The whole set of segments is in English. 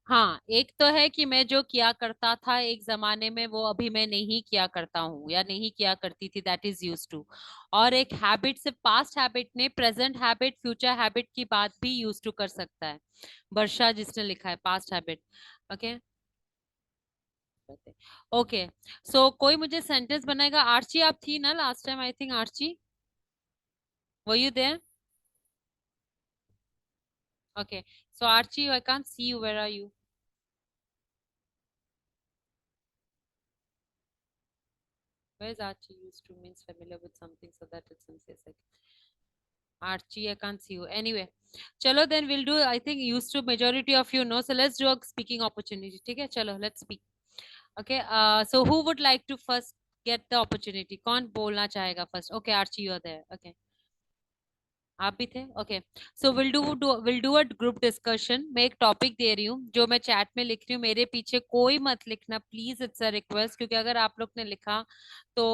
हाँ, एक तो है कि मैं जो किया करता था एक जमाने में वो अभी मैं नहीं किया करता हूँ या नहीं किया करती थी, दैट इज यूज टू। और एक हैबिट सिर्फ पास्ट हैबिट ने, प्रेजेंट हैबिट फ्यूचर हैबिट की बात भी यूज टू कर सकता है। वर्षा जिसने लिखा है past habit. Okay. Okay. So कोई मुझे सेंटेंस बनाएगा। आर्ची आप थी ना last time, I think Archie, were you there? Okay. So Archie, I can't see you, where are you? Where is Archie used to means familiar with something so that it's in say Archie, I can't see you. Anyway, chalo then we'll do. I think used to majority of you know. So let's do a speaking opportunity. ठीक है, चलो let's speak. Okay. So who would like to first get the opportunity? कौन बोलना चाहेगा first? Okay, Archie, you're there. Okay. आप भी थे। Okay. So will do a group discussion. मैं एक टॉपिक दे रही हूँ जो मैं चैट में लिख रही हूँ, मेरे पीछे कोई मत लिखना प्लीज, इट्स अ रिक्वेस्ट, क्योंकि अगर आप लोग ने लिखा तो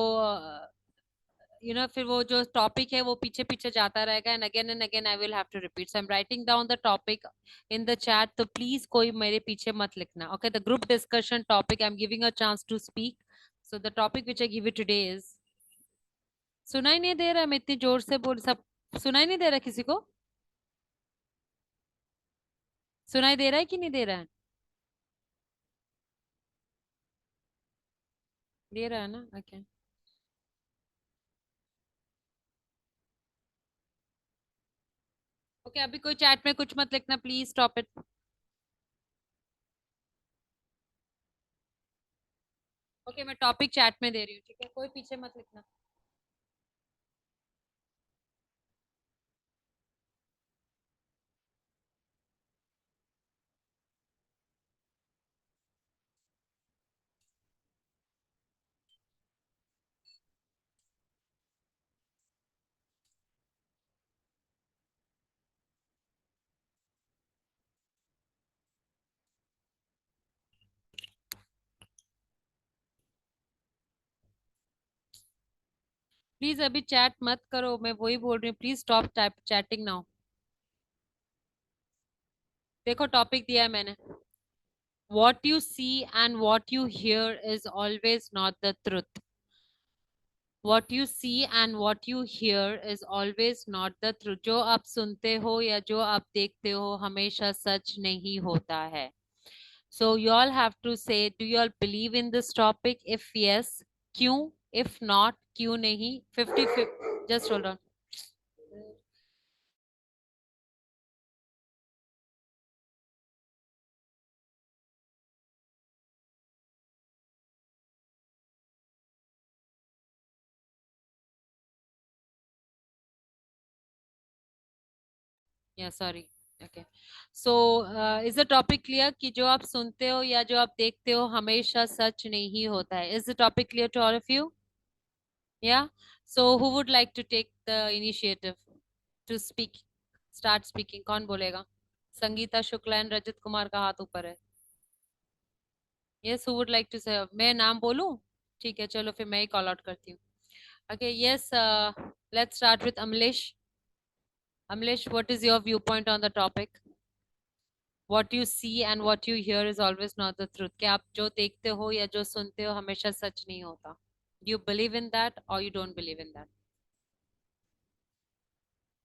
फिर वो जो टॉपिक है वो पीछे पीछे जाता रहेगा and again I will have to repeat. So I am writing down the topic in the chat, तो प्लीज कोई मेरे पीछे मत लिखना। Okay, the group discussion topic, I am giving a chance to speak. So the topic which I give you today is, सुनाई नहीं दे रहा? मैं इतनी जोर से बोल, सब सुनाई नहीं दे रहा किसी को? सुनाई दे रहा है कि नहीं दे रहा है? दे रहा है ना? ओके। ओके, अभी कोई चैट में कुछ मत लिखना प्लीज, स्टॉप इट। ओके, मैं टॉपिक चैट में दे रही हूँ, ठीक है? कोई पीछे मत लिखना। प्लीज अभी चैट मत करो, मैं वही बोल रही हूँ, please stop type chatting now. देखो टॉपिक दिया है मैंने। What you see and what you hear is always not the truth. What you see and what you hear is always not the truth. जो आप सुनते हो या जो आप देखते हो हमेशा सच नहीं होता है। So you all have to say, do you all believe in this topic? If yes, क्यों? If not, क्यों नहीं? 50-50, just hold on. या sorry. Okay. So is the topic clear कि जो आप सुनते हो या जो आप देखते हो हमेशा सच नहीं होता है? Is the topic clear to all of you? Yeah. So who would like to take the initiative to speak, start speaking? कौन बोलेगा? संगीता शुक्ला एंड रजत कुमार का हाथ ऊपर है। Yes, who would like to say? मैं नाम बोलूं? ठीक है, चलो फिर मैं ही कॉल आउट करती हूँ। Okay, yes, let's start with Amlesh. Amlesh, what is your view point on the topic? What you see and what you hear is always not the truth. कि आप जो देखते हो या जो सुनते हो हमेशा सच नहीं होता। Do you believe in that or you don't believe in that?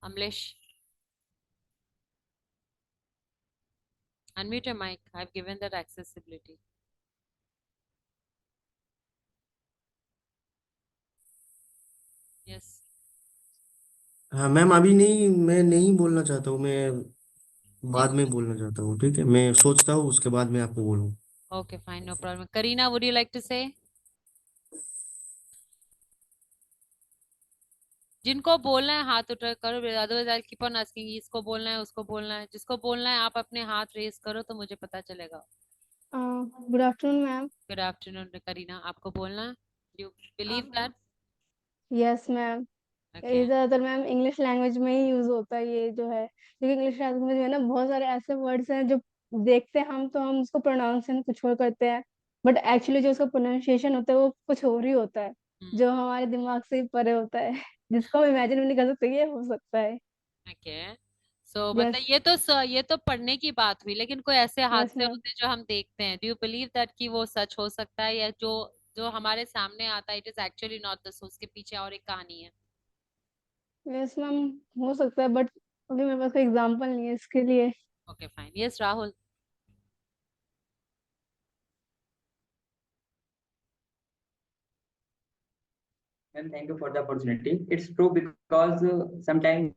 Amlesh, unmute your mic. I've given that accessibility. Yes. हाँ मैम, अभी नहीं, मैं नहीं बोलना चाहता हूँ। मैं नहीं बाद में बोला? बोलना चाहता हूँ। ठीक है, मैं सोचता हूँ उसके बाद मैं आपको बोलूँ। Okay, fine, no problem. Karina, would you like to say? जिनको बोलना है हाथ उठा करो, otherwise I keep on asking, इसको बोलना है उसको बोलना है, जिसको बोलना है आप अपने हाथ रेस करो तो मुझे पता चलेगा। Good afternoon ma'am. Good afternoon Kareena, आपको बोलना है? You believe that? Yes ma'am. Okay. ये ज़्यादातर मैम इंग्लिश लैंग्वेज में ही यूज़ होता है ये जो है, क्योंकि इंग्लिश लैंग्वेज में ना बहुत सारे ऐसे वर्ड्स हैं जो देखते हैं हम तो हम उसको प्रोनाउंसिएशन कुछ और करते हैं, बट एक्चुअली जो उसका प्रोनाउंसिएशन होता है वो कुछ और ही होता है, जो हमारे दिमाग से ही परे होता है जिसको हम इमेजिन भी नहीं कर सकते ये हो सकता है। ओके। So yes. मतलब ये तो पढ़ने की बात हुई, लेकिन कोई ऐसे यस हादसे मैम। होते हैं जो हम देखते हैं, डू यू बिलीव दैट कि वो सच हो सकता है, या जो जो हमारे सामने आता है it is actually not the, उसके पीछे और एक कहानी है? यस मैम, हो सकता है बट अभी मेरे पास कोई एग्जांपल नहीं है इसके लिए। Okay fine, yes Rahul. And thank you for the opportunity. It's true because sometimes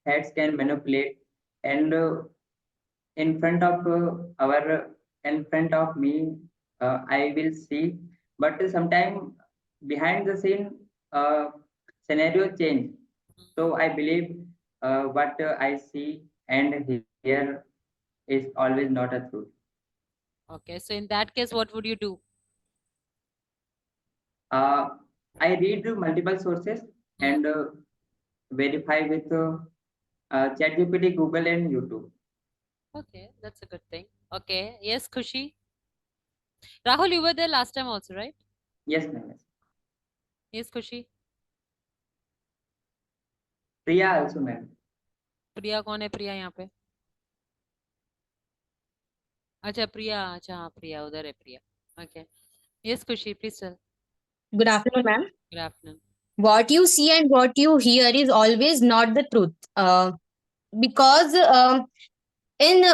heads can manipulate, and in front of our in front of me, I will see. But sometimes behind the scene, scenario change. So I believe what I see and hear is always not a truth. Okay, so in that case what would you do? Uh, I read multiple sources and verify with ChatGPT, Google, and YouTube. Okay, that's a good thing. Okay, yes Khushi. Rahul, you were there last time also, right? Yes, ma'am. Yes. Yes Khushi. Priya also, ma'am. प्रिया कौन है? प्रिया यहाँ पे? अच्छा प्रिया, अच्छा हाँ प्रिया उधर है Priya. Okay, yes Khushi, please tell. Good afternoon, ma'am. Good afternoon. What you see and what you hear is always not the truth. Because in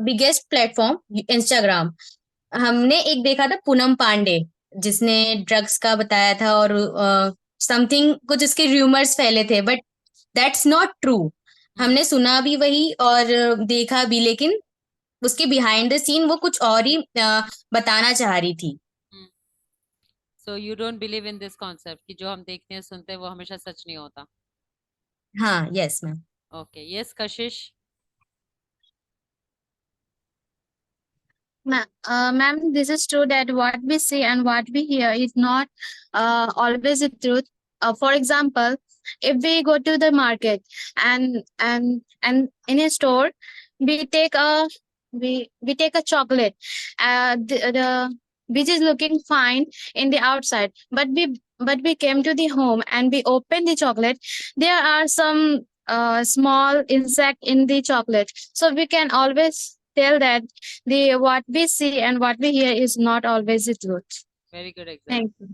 biggest platform Instagram, हमने एक देखा था पूनम पांडे, जिसने ड्रग्स का बताया था और समथिंग कुछ उसके रूमर्स फैले थे, बट दैट्स नॉट ट्रू। हमने सुना भी वही और देखा भी, लेकिन उसके बिहाइंड द सीन वो कुछ और ही बताना चाह रही थी। So you don't believe in this concept कि जो हम देखते हैं सुनते हैं वो हमेशा सच नहीं होता? हाँ, yes ma'am. Okay, yes Kashish. Ma'am, this is true that what we see and what we hear is not always the truth. For example, if we go to the market and in a store, we take a we take a chocolate, the which is looking fine in the outside, but we came to the home and we open the chocolate. There are some small insect in the chocolate, so we can always tell that the what we see and what we hear is not always the truth. Very good example. Thank you.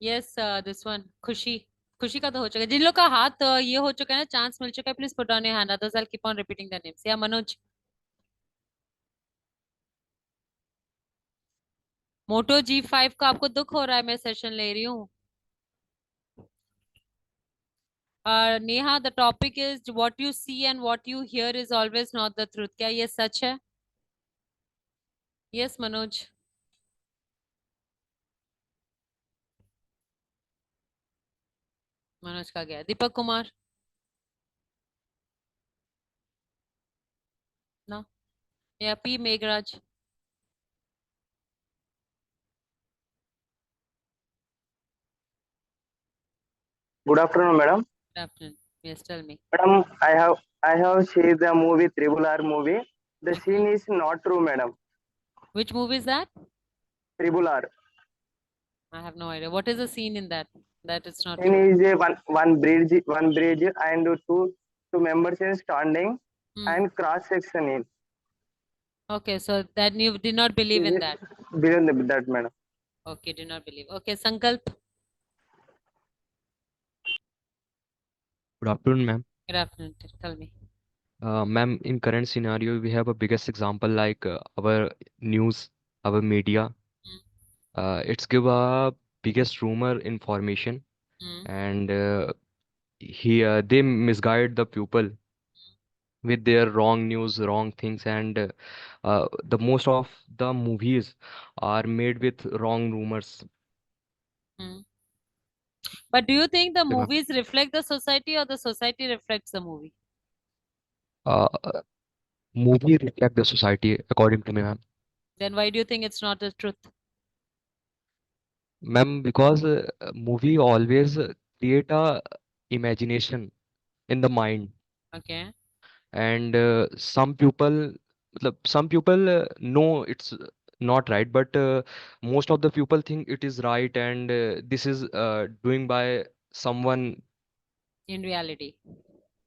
Yes this one खुशी। खुशी का तो हो चुका है। जिन लोग का हाथ ये हो चुका है ना, चांस मिल चुका है, please put on your hand, otherwise I keep on repeating the names. या मनोज। मोटो G5 का आपको दुख हो रहा है? मैं सेशन ले रही हूँ। Neha, the topic is what you see and what you hear is always not the truth. क्या ये सच है? यस मनोज। मनोज का गया। दीपक कुमार। ना। या P Meghraj. Good afternoon, madam. Good afternoon, yes tell me. Madam, I have seen the movie Tribal R movie. The scene is not true, madam. Which movie is that? Tribal R. I have no idea. What is the scene in that? That it's not Scene true. is a one bridge and two members in standing and cross section in. Okay, so that you did not believe in that. Beyond that, madam. Okay, did not believe. Okay, Sankalp. Good afternoon, ma'am. Good afternoon. Tell me. Ma'am, in current scenario, we have a biggest example like our news, our media. It's give a biggest rumor information, and they misguide the people with their wrong news, wrong things, and the most of the movies are made with wrong rumors. But do you think the Okay, ma'am. movies reflect the society or the society reflects the movie? Uh, Movie reflect the society according to me, ma'am. Then why do you think it's not the truth? Ma'am, because movie always create a imagination in the mind, Okay. and some people know it's not right, but most of the people think it is right, and this is doing by someone In reality.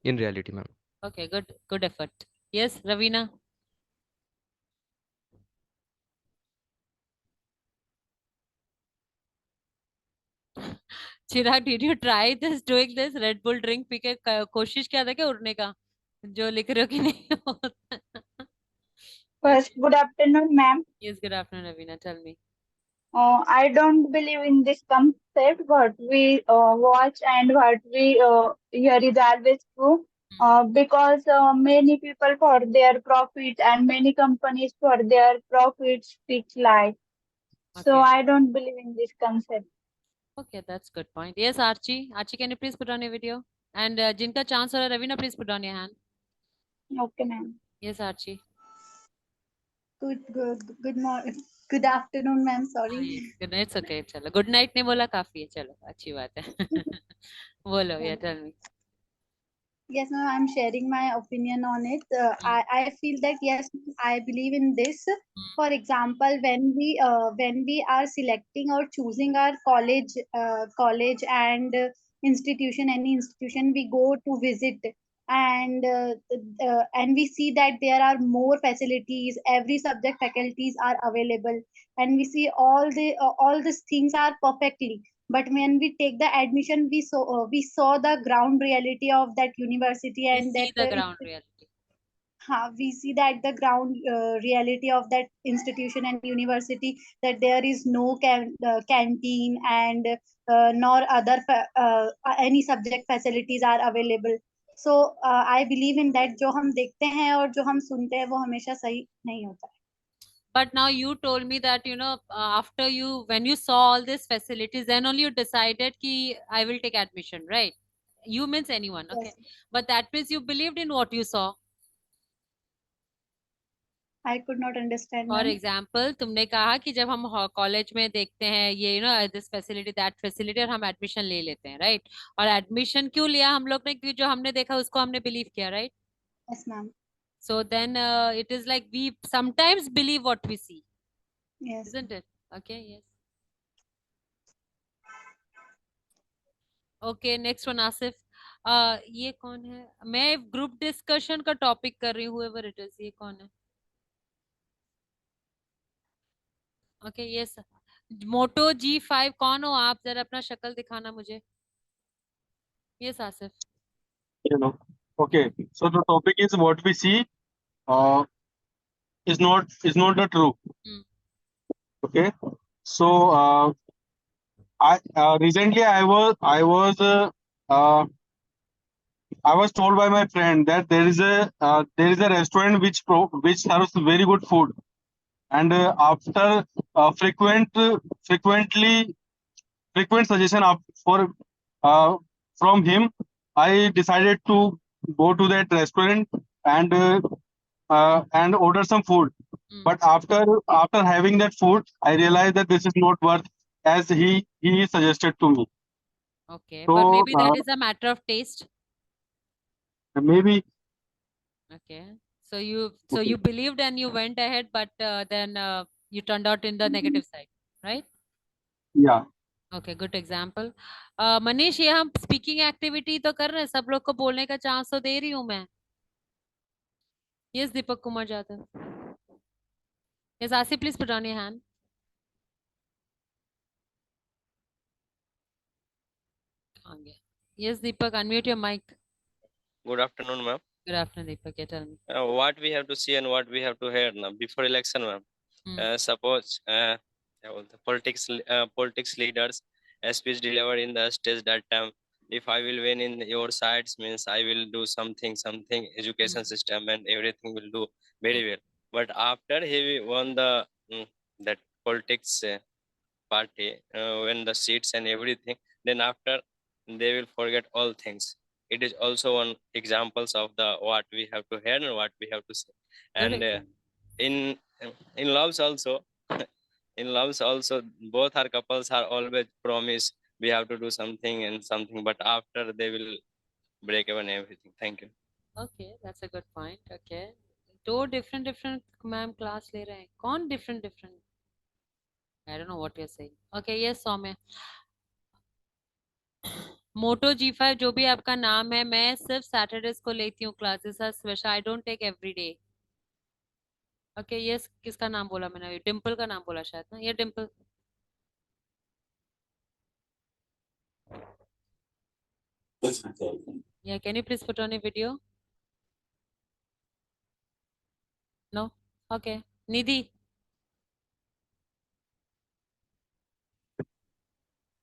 in reality, ma'am. Okay, good effort. Yes, Ravina. Chirag, did you try this doing this Red Bull drink P के कोशिश किया था क्या उड़ने का, जो लिख रहे हो कि नहीं होता? First, good afternoon, ma'am. Yes, good afternoon, Ravina. Tell me. I don't believe in this concept. What we watch and what we hear is always true. Because many people for their profit and many companies for their profit speak lie. So Okay. I don't believe in this concept. Okay, that's good point. Yes, Archie. Archie, can you please put on your video? And जिनका chance हो रहा है, Ravina, please put on your hand. Okay, ma'am. Yes, Archie. Good morning. Good afternoon, ma'am. Sorry. Yes, good night. It's okay. चलो, good night नहीं बोला काफी है. चलो, अच्छी बात है. बोलो, yeah, tell me. Yes, ma'am, I'm sharing my opinion on it. I feel that yes, I believe in this. For example, when we are selecting or choosing our college and institution, any institution we go to visit, and we see that there are more facilities. Every subject faculties are available, and we see all these things are perfectly, but when we take the admission we saw the ground reality of that university We and see that the ground reality. we see that the ground reality of that institution and university, that there is no canteen and nor other any subject facilities are available. So I believe in that जो हम देखते हैं और जो हम सुनते हैं वो हमेशा सही नहीं होता है. But now you told me that, after when you saw all these facilities, then only you decided ki I will take admission, right? You means anyone, okay? Yes. But that means you believed in what you saw. I could not understand, For ma'am. example, तुमने कहा कि जब हम college में देखते हैं ये this facility that facility और हम एडमिशन ले लेते हैं, राइट? और एडमिशन क्यों लिया हम लोग ने? क्योंकि जो हमने देखा उसको हमने बिलीव किया, right? Yes, ma'am. So then it is like we sometimes believe what we see. Yes. Isn't it? Okay, yes. Okay, next one, Asif. ये कौन है? मैं ग्रुप डिस्कशन का टॉपिक कर रही हूँ, whoever it is. ये कौन है? Okay, yes. मोटो G5 कौन हो आप? जरा अपना शक्ल दिखाना मुझे. Yes, Asif. Okay, so the topic is what we see is not the true. Okay, so I recently I was told by my friend that there is a restaurant which serves very good food, and after frequent suggestion for from him, I decided to go to that restaurant and order some food. But after having that food, I realized that this is not worth as he suggested to me. Okay, So but maybe that is a matter of taste. Maybe. Okay, so you believed and you went ahead, but then you turned out in the negative side, right? Yeah. Okay, good example. Manish, ये हम speaking activity तो कर रहे हैं, सब लोग को बोलने का चांस तो दे रही हूँ मैं. Yes, Deepak Kumar Jadhav. Yes, Asif, please put on your hand. Yes, Deepak, unmute your mic. Good afternoon, ma'am. Good afternoon, Deepak. Yeah, tell me. What we have to see and what we have to hear now before election, ma'am. Suppose the politics leaders speech delivered in the stage that time. If I will win in your sides, means I will do something, education system and everything will do very well. But after he won that politics party, when the seats and everything, then after they will forget all things. It is also one examples of the what we have to hear and what we have to say. And in loves also, in loves also, both our couples are always promise we have to do something and something, but after they will break even everything. Thank you. Okay, that's a good point. Okay, दो different ma'am class ले रहे हैं. कौन different? I don't know what you're saying. Okay, yes, Soumya. Motto G5 जो भी आपका नाम है, मैं सिर्फ सैटरडेज को लेती हूँ classes, special I don't take every day. Okay, ये किसका नाम बोला मैंने? डिम्पल का नाम बोला शायद ना, ये Dimple. Yeah, can you please put on a video? No? Okay. Nidhi.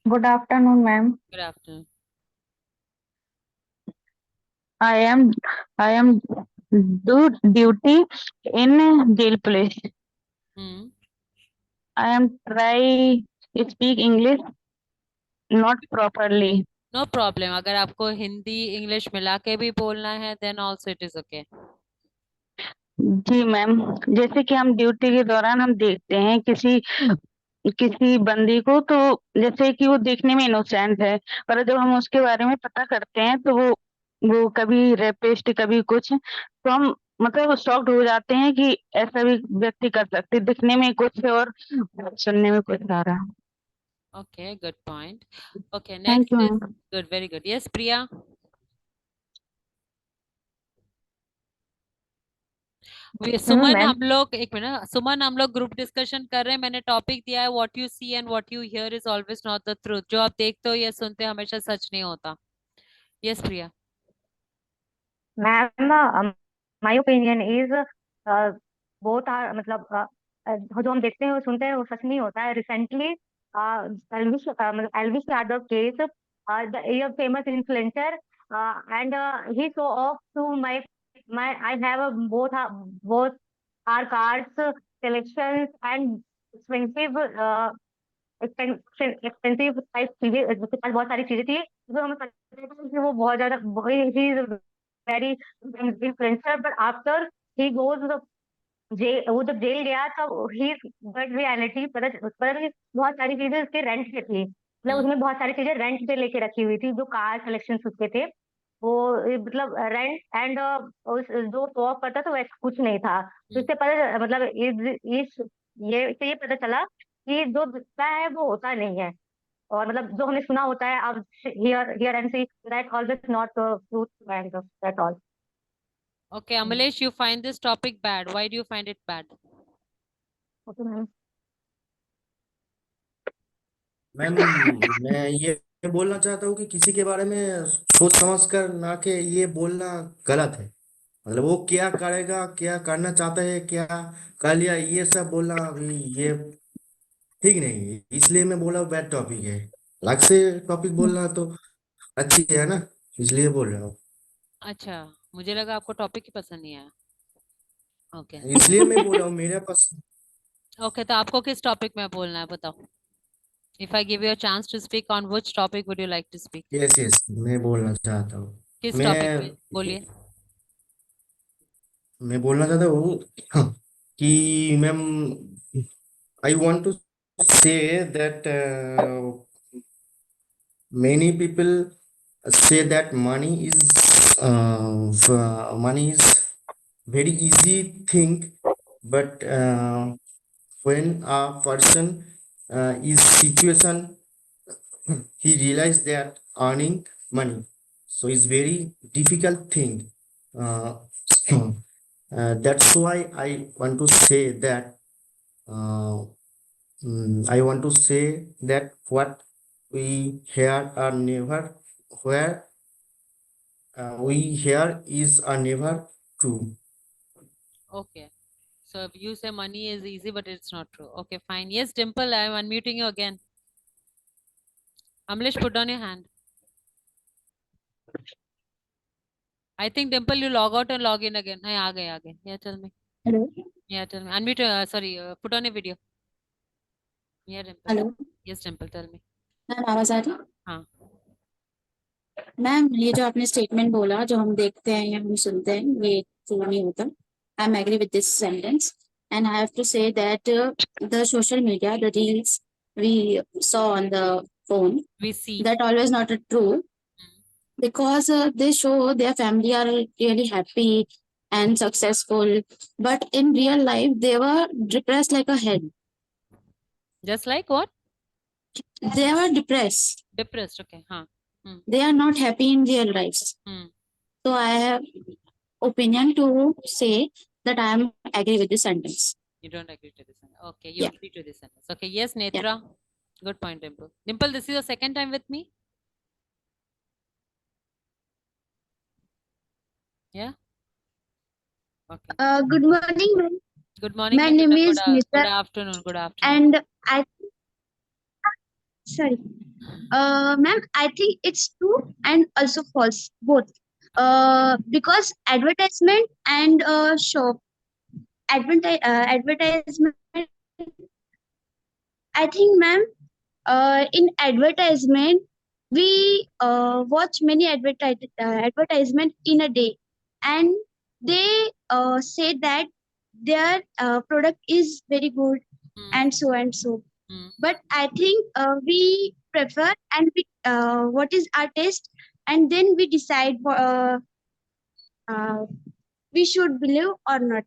Good afternoon, ma'am. Good afternoon. I am do duty in jail place. Hmm. I am try speak English not properly. No problem. अगर आपको Hindi English मिला के भी बोलना है, then also it is okay. जी ma'am, जैसे कि हम ड्यूटी के दौरान हम देखते हैं किसी किसी बंदी को, तो जैसे कि वो देखने में इनोसेंट है, पर जब हम उसके बारे में पता करते हैं तो वो कभी रेपिस्ट कभी कुछ, तो हम मतलब शॉक्ड हो जाते हैं कि ऐसा भी व्यक्ति कर सकते, दिखने में कुछ है और सुनने में कुछ आ रहा है। Okay, good point. Okay, Thank next you, is ma'am. good, very good. Yes, Priya. Suman, ma'am हम लोग एक मिनट, सुमन हम लोग ग्रुप डिस्कशन कर रहे हैं। मैंने टॉपिक दिया है, what you see and what you hear is always not the truth. जो आप देखते हो या सुनते हो हमेशा सच नहीं होता। Yes Priya. Ma'am, my opinion is both are, मतलब जो हम देखते हैं वो सुनते हैं वो सच नहीं होता है। रिसेंटली एल्विस यादव केस, ये famous influencer, and he show off to my I have a both our cards, collections and expensive expensive type चीजें, उसके पास बहुत सारी चीजें थी जो हमें पता था कि वो बहुत ज्यादा ही is very influencer, but after he goes jail, वो जब जेल गया तब ही बट रियलिटी पता नहीं बहुत सारी चीजें उसके रेंट पे थी, मतलब उसने बहुत सारी चीजें रेंट पे लेके रखी हुई थी, जो कार कलेक्शन उसके थे वो, मतलब रेंट एंड उस जो शो ऑफ करता था वैसा कुछ नहीं था। तो इससे पता मतलब इस ये इससे ये पता चला कि जो दिखता है वो होता नहीं है, और मतलब जो हमने सुना होता है अब here here and see that always not truth and that all. Okay, Amalesh, you find this topic bad. Why do you find it bad? Okay ma'am. Ma'am, मैं ये बोलना चाहता हूँ कि किसी के बारे में सोच समझ कर ना के ये बोलना गलत है। मतलब वो क्या करेगा, क्या करना चाहता है, क्या कर लिया, ये सब बोलना अभी ये ठीक नहीं है। इसलिए मैं बोला बैड टॉपिक है। अलग से टॉपिक बोलना तो अच्छी है ना, इसलिए बोल रहा हूँ। अच्छा, मुझे लगा आपको टॉपिक ही पसंद नहीं आया। ओके इसलिए मैं बोल रहा हूँ मेरे पास। ओके, तो आपको किस टॉपिक में बोलना है बताओ। If I give you a chance to speak, on which topic would you like to speak? Yes yes, मैं बोलना चाहता हूँ। किस टॉपिक पे मैं बोलिए। मैं बोलना चाहता हूँ हाँ, कि ma'am I want to say that many people say that money is very easy thing, but when a person is situation, he realized that earning money so is very difficult thing. uh, that's why I want to say that uh, I want to say that what we hear are never where we hear is are never true. Okay, so if you say money is easy but it's not true. Okay, fine. Yes, Dimple, I am unmuting you again. Amlesh, put down your hand. I think Dimple, you log out and log in again. I आ गए. Yeah, tell me. Hello. Yeah, tell me. Unmute. Sorry, put on a video. Yeah, Dimple. Hello Yes, Dimple, tell me. Ma'am, आवाज आ रही? हाँ। Ma'am, ये जो आपने statement बोला, जो हम देखते हैं या हम सुनते हैं, ये ट्रू नहीं होता। I am agree with this sentence and I have to say that the social media, the reels we saw on the phone, We see that always not a true, because they show their family are really happy and successful, but in real life they were depressed like a head. just like what? They were depressed. Depressed. Okay, हाँ. They are not happy in real lives. So I have opinion to say that I am agree with this sentence. You don't agree to this sentence. Okay, you Yeah. agree to this sentence. Okay, yes, Netra. Good point, Dimple. Dimple, this is your second time with me? Yeah? Okay. Good morning, ma'am. Good morning, My Nandita. name is Good Nita, afternoon. Good afternoon. and sorry, ma'am, I think it's true and also false, both. Because advertisement and advertisement, I think, ma'am, in advertisement, we watch many advertisement in a day, and they say that their product is very good and so and so. But I think we prefer and we what is our taste, and then we decide we should believe or not.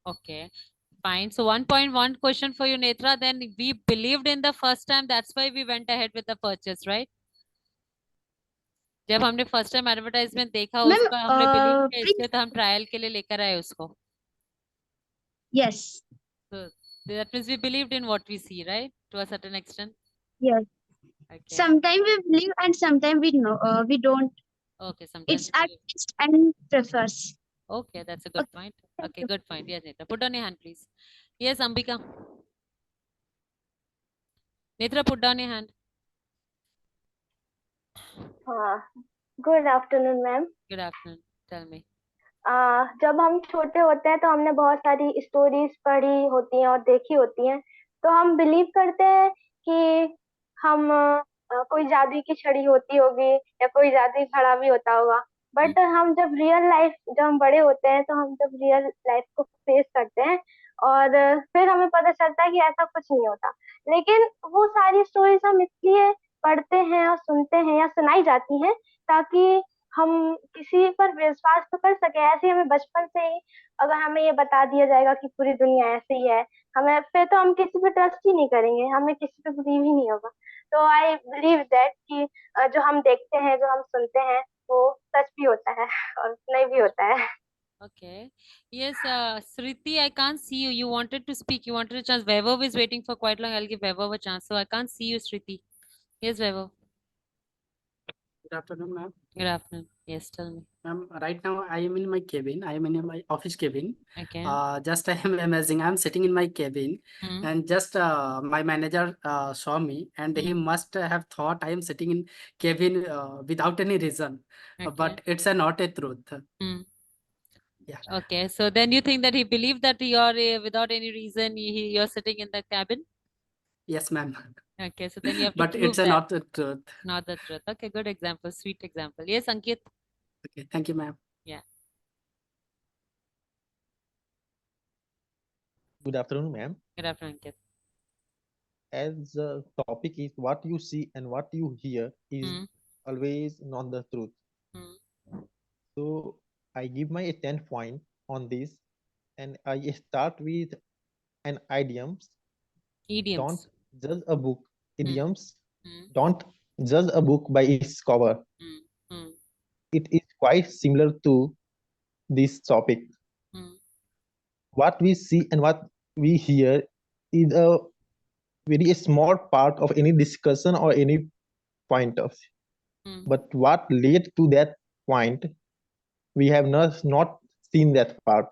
Okay, fine. So 1.1 question for you, Netra. Then we believed in the first time. That's why we went ahead with the purchase, right? जब हमने first time advertisement देखा Ma'am, उसका हमने believe किया please, इसलिए तो हम trial के लिए लेकर आए उसको. yes, So that means we believed in what we see, right? To a certain extent. yes. Okay. Sometimes we believe and sometimes we know we don't. Okay, sometimes It's we our believe. taste and prefers. Okay, that's a good point. Okay, good point. Yes, Netra. Put down your hand, please. Yes, Ambika. Netra, put down your hand. Good afternoon ma'am. Good afternoon. Tell me. जब हम छोटे होते हैं तो हमने बहुत सारी stories पढ़ी होती हैं और देखी होती हैं, तो हम बिलीव करते हैं कि हम कोई जादू की छड़ी होती होगी या कोई जादुई घड़ा भी होता होगा. बट हम जब हम बड़े होते हैं तो हम जब रियल लाइफ को फेस करते हैं और फिर हमें पता चलता है कि ऐसा कुछ नहीं होता. लेकिन वो सारी स्टोरीज हम इसलिए पढ़ते हैं और सुनते हैं या सुनाई जाती हैं ताकि हम किसी पर विश्वास तो कर सके. ऐसे ही हमें बचपन से ही अगर हमें ये बता दिया जाएगा कि पूरी दुनिया ऐसे ही है, हमें फिर तो हम किसी पे ट्रस्ट ही नहीं करेंगे, हमें किसी पे बिलीव ही नहीं होगा. तो आई बिलीव दैट कि जो हम देखते हैं, जो हम सुनते हैं, वो सच भी होता है और नहीं भी होता है. Okay. Yes, Sriti, I can't see you. You wanted to speak. You wanted a chance. Vaibhav is waiting for quite long. I'll give Vaibhav a chance. So I can't see you, Sriti. Yes, Vaibhav. Good afternoon, ma'am. Good afternoon. Yes, tell me. Ma'am, right now I am in my cabin. I am in my office cabin. Okay. Just I am amazing. I am sitting in my cabin, Hmm. and just my manager saw me, and he must have thought I am sitting in cabin without any reason. Okay. But it's not a truth. Hmm. Yeah. Okay. So then you think that he believed that you're without any reason you're sitting in the cabin? Yes, ma'am. Okay. So then you have to But prove it's that. not the truth. Not the truth. Okay. Good example. Sweet example. Yes, Ankit. Okay. Thank you, ma'am. Yeah. Good afternoon, ma'am. Good afternoon, Ankit. As the topic is what you see and what you hear is always not the truth. So I give my 10 point on this, and I start with an idioms. Idioms. Don't judge a book. Idioms. Don't judge a book by its cover. It is quite similar to this topic. What we see and what we hear is a very small part of any discussion or any point of view. But what led to that point, we have not seen that part.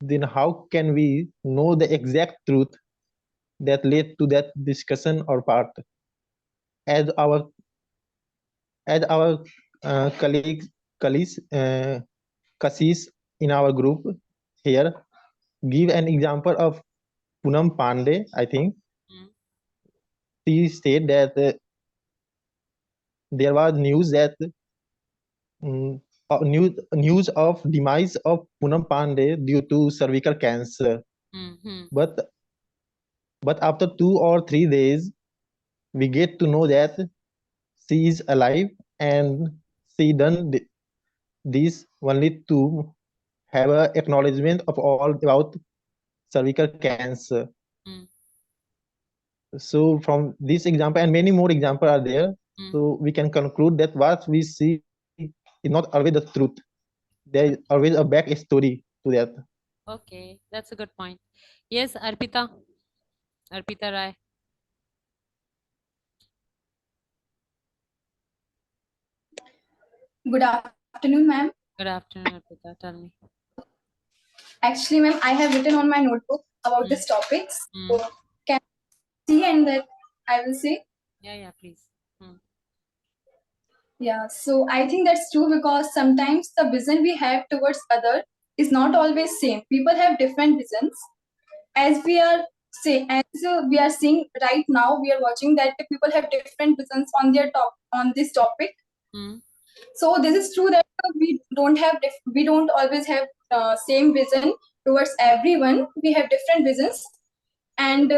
Then how can we know the exact truth that led to that discussion or part? As our colleagues Kashish in our group here give an example of Poonam Pandey, I think. She said that there was news that news of demise of Poonam Pandey due to cervical cancer. But after 2 or 3 days, we get to know that she is alive and she done this only to have a acknowledgement of all about cervical cancer. So from this example and many more examples are there, so we can conclude that what we see is not always the truth. There is always a back story to that. Okay, that's a good point. Yes, Arpita. Arpita Rai. Good afternoon, ma'am. Good afternoon, Arpita. Tell me. Actually, ma'am, I have written on my notebook about this topics. So can I see and that I will say. Yeah, please. Yeah, so I think that's true because sometimes the vision we have towards other is not always same. People have different visions. As we are we are seeing right now, we are watching that the people have different visions on their on this topic. So this is true that we don't always have same vision towards everyone. We have different visions, and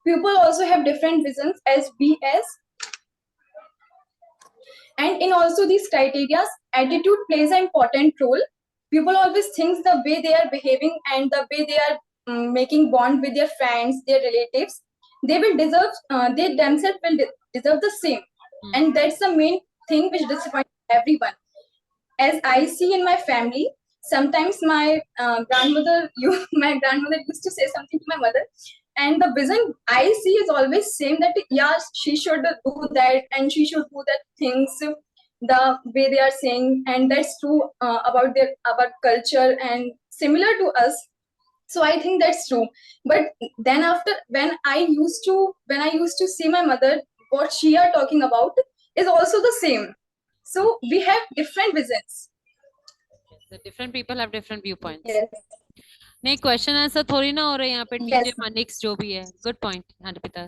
people also have different visions as we as. And in also these criteria, attitude plays an important role. People always think the way they are behaving and the way they are making bond with their friends, their relatives, they will deserve, they themselves will deserve the same. And that's the main thing which disappoints everyone. As I see in my family, sometimes my my grandmother used to say something to my mother, and the vision I see is always same that yeah, she should do that and she should do that things the way they are saying, and that's true about culture and similar to us. So I think that's true. But then after when I used to see my mother, what she are talking about is also the same. So we have different visions. The different people have different viewpoints. Yes. नहीं, question answer थोड़ी ना हो रहे यहाँ पे. Yes. TJ मानिक्स जो भी है. Good point Arpita.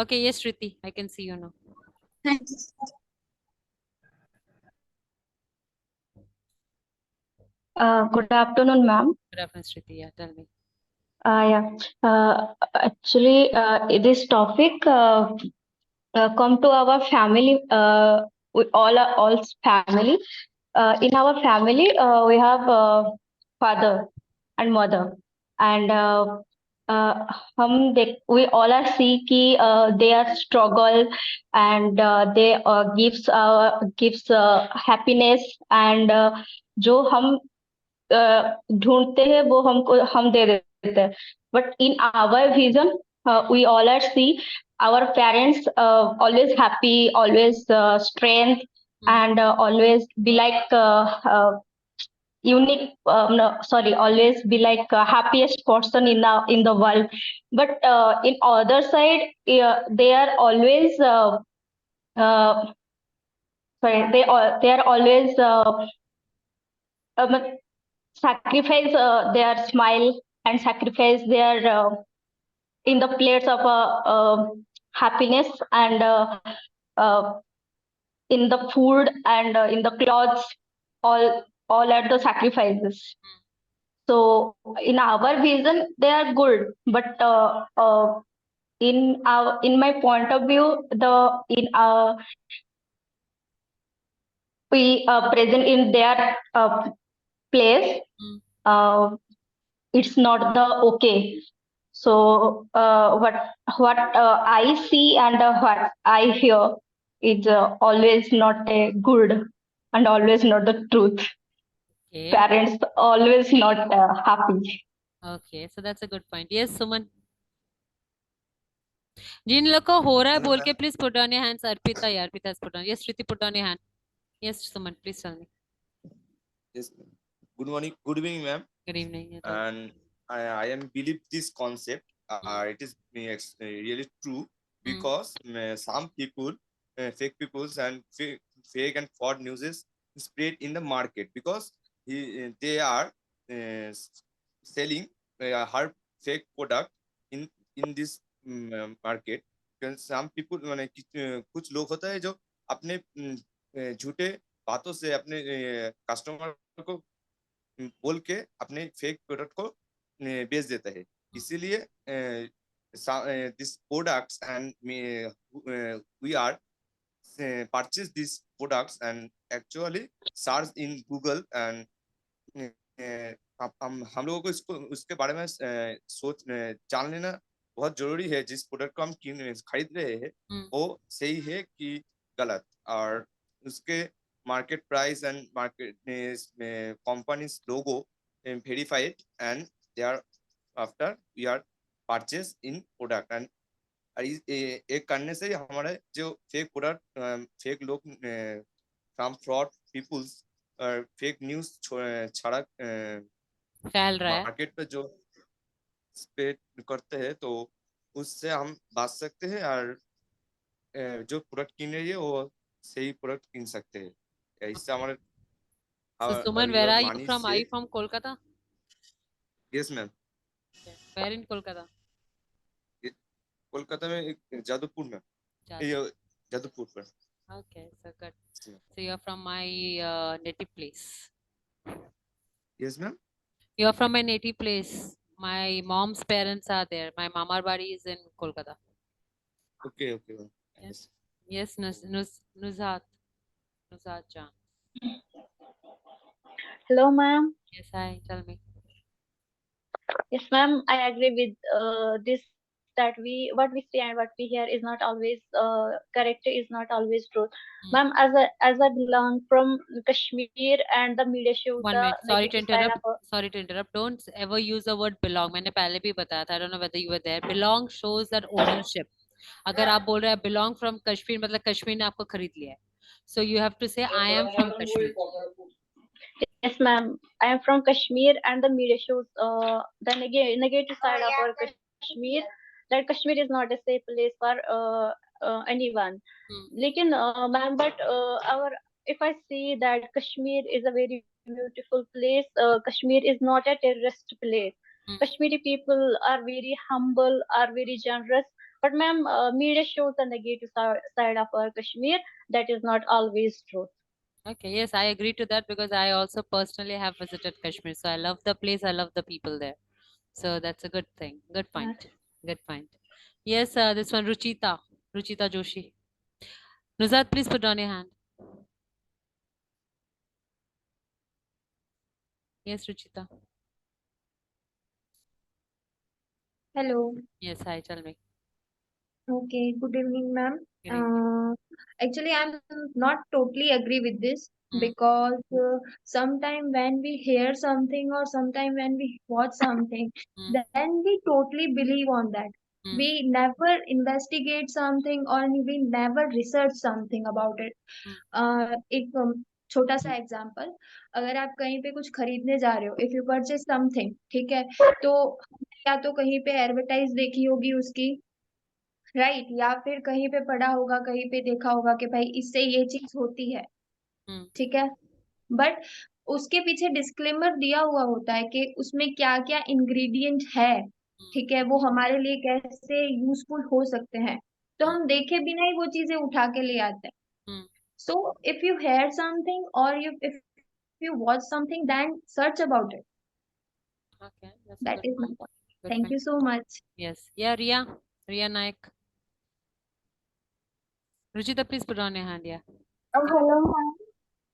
Okay, yes Shruti, I can see you now. Thank you. Good afternoon, ma'am. Good afternoon, Shruti. Yeah, tell me. Yeah. Actually, this topic come to our family. We all family. In our family, we have father and mother, and we all are see कि they are struggle and they gives happiness and जो हम ढूंढते हैं वो हम दे देते हैं. But in our vision, we all are see our parents always happy, always strength, and always be like unique. No, sorry, always be like happiest person in the world. But in other side, they are always they are always sacrifice their smile and sacrifice their in the place of happiness and in the food and in the clothes, all are the sacrifices. So in our vision they are good, but in my point of view, we present in their place, it's not the okay. So what I see and what I hear is always not a good and always not the truth. Okay. Parents always not happy. Okay, so that's a good point. Yes, Suman. जिन लोग को हो रहा है बोल के please put down your hands. Arpita, यार, Arpita has put down. Yes, Shruti, put down your hand. Yes, Suman, please tell me. Yes. Good morning. Good evening, ma'am. Good evening. Yeah, And I am believe this concept. It is really true because some people, fake peoples and fake and fraud news is spread in the market because they are selling her fake product in this market. Some people, कुछ लोग होता है जो अपने झूठे बातों से अपने कस्टमर को बोल के अपने फेक प्रोडक्ट को बेच देता है. इसीलिए this products and we are purchase these products and actually search in Google and हम लोगों को इसको उसके बारे में सोच जान लेना बहुत जरूरी है, जिस प्रोडक्ट को हम खरीद रहे हैं वो सही है कि गलत, और उसके market price and market companies logo verified and they are after we are purchase in product. And एक करने से हमारे जो फेक प्रोडक्ट, फेक लोग, from fraud peoples, fake news छड़ा फैल रहा है। मार्केट पे जो स्प्रेड करते हैं, तो उससे हम बच सकते हैं, और जो प्रोडक्ट किन रही है वो सही प्रोडक्ट किन सकते हैं। इससे हमारे So Suman, where your are you money from? Are you safe। from Kolkata? Yes ma'am. Where in Kolkata? Kolkata में जादवपुर में, ये Jadavpur. जादवपुर पर। Okay, so good. So you're from my native place. Yes ma'am. You're from my native place. My mom's parents are there. My Mamar Badi is in Kolkata. Okay okay ma'am. Yes. Yes, Nuzhat. Nuzhat Jan. Hello, ma'am. Yes, hi. Tell me. Yes, ma'am. I agree with this, that what we see and what we hear is not always correct, is not always true. Ma'am, as I belong from Kashmir, and the media shows 1 the minute. Sorry to negative side interrupt. of. Sorry to interrupt. Don't ever use the word belong. मैंने पहले भी बताया था. I don't know whether you were there. Belong shows that ownership. अगर आप बोल रहे हैं belong from Kashmir, मतलब कश्मीर ने आपको खरीद लिया है. So you have to say I am from Kashmir. Yes, ma'am. I am from Kashmir, and the media shows the negative side of our Kashmir. That Kashmir is not a safe place for anyone. Lekin, ma'am, but if I see that Kashmir is a very beautiful place, Kashmir is not a terrorist place. Kashmiri people are very humble, are very generous. But ma'am, media shows the negative side of our Kashmir. That is not always true. Okay, yes, I agree to that because I also personally have visited Kashmir. So I love the place, I love the people there. So that's a good thing. Good point. Good point. Yes, this one, Ruchita. Ruchita Joshi. Nuzat, please put down your hand. Yes, Ruchita. Hello. Yes, hi, tell me. Okay. Good evening, ma'am. Good evening. Actually, I'm not totally agree with this because sometime when we hear something or sometime when we watch something, then we totally believe on that. We never investigate something or we never research something about it. एक छोटा सा example, अगर आप कहीं पे कुछ खरीदने जा रहे हो, इफ यू परचेज समथिंग, ठीक है, तो या तो कहीं पे एडवर्टाइज देखी होगी उसकी, राइट, या फिर कहीं पे पढ़ा होगा, कहीं पे देखा होगा कि भाई इससे ये चीज होती है, ठीक है, बट उसके पीछे डिस्क्लेमर दिया हुआ होता है कि उसमें क्या क्या इंग्रेडिएंट है, ठीक है, वो हमारे लिए कैसे यूजफुल हो सकते हैं, तो हम देखे बिना ही वो चीजें उठा के ले आते हैं. So if you hear something or if you watch something, then search about it. Okay, that's a That good is my point. point. Good Thank point. you so much. Yes. Yeah, Ria. Ria Naik. Ruchita, please put on your hand. Yeah. Hello, ma'am.